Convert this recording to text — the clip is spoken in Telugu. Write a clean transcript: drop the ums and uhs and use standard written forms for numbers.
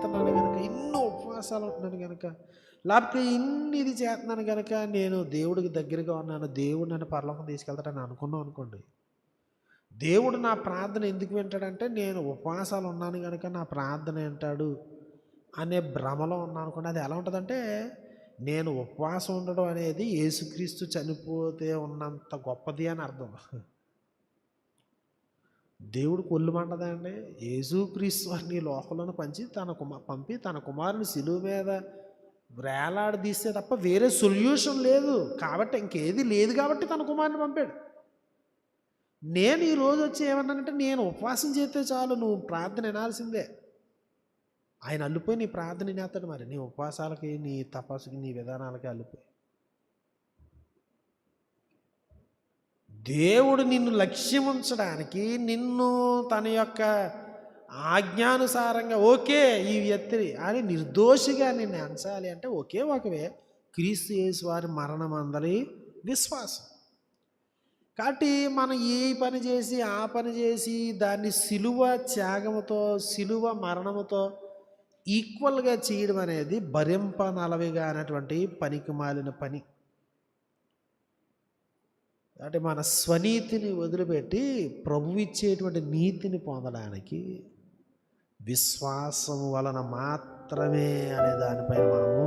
చేస్తున్నాను కనుక, ఇన్ని ఉపవాసాలు ఉంటున్నాను కనుక, లేకపోతే ఇన్ని ఇది చేస్తున్నాను కనుక నేను దేవుడికి దగ్గరగా ఉన్నాను, దేవుడు నన్ను పరలోకం తీసుకెళ్తాడని అనుకున్నాం అనుకోండి, దేవుడు నా ప్రార్థన ఎందుకు వింటాడంటే నేను ఉపవాసాలు ఉన్నాను కనుక నా ప్రార్థన వింటాడు అనే భ్రమలో ఉన్నాను అనుకోండి. అది ఎలా ఉంటుందంటే, నేను ఉపవాసం ఉండడం అనేది యేసుక్రీస్తు చనిపోతే ఉన్నంత గొప్పది అని అర్థం. దేవుడికి ఒళ్ళు మండదా అండి? యేసుక్రీస్తు వారిని ఈ లోకంలోనే పంపి తన కుమారుని శిలువ మీద వేలాడదీస్తే తప్ప వేరే సొల్యూషన్ లేదు. కాబట్టి ఇంకేది లేదు కాబట్టి తన కుమారుని పంపాడు. నేను ఈరోజు వచ్చి ఏమన్నానంటే, నేను ఉపవాసం చేస్తే చాలు, నువ్వు ప్రార్థన వినాల్సిందే. ఆయన అల్లిపోయి నీ ప్రార్థన వినేస్తాడు. మరి నీ ఉపవాసాలకి, నీ తపస్సుకి, నీ విధానాలకి అల్లిపోయి దేవుడు నిన్ను లక్ష్యం ఉంచడానికి, నిన్ను తన యొక్క ఆజ్ఞానుసారంగా ఓకే ఈ వ్యక్తి అని నిర్దోషిగా నిన్ను ఎంచాలి అంటే ఒకే ఒకవే, క్రీస్తు యేసు వారి మరణం అందరి విశ్వాసం. కాబట్టి మనం ఏ పని చేసి ఆ పని చేసి దాన్ని సిలువ త్యాగముతో, సిలువ మరణముతో ఈక్వల్గా చేయడం అనేది భరింపనలవిగా అనేటువంటి పనికి మాలిన పని. అంటే మన స్వనీతిని వదిలిపెట్టి ప్రభువు ఇచ్చేటువంటి నీతిని పొందడానికి విశ్వాసం వలన మాత్రమే అనే దానిపైన మనము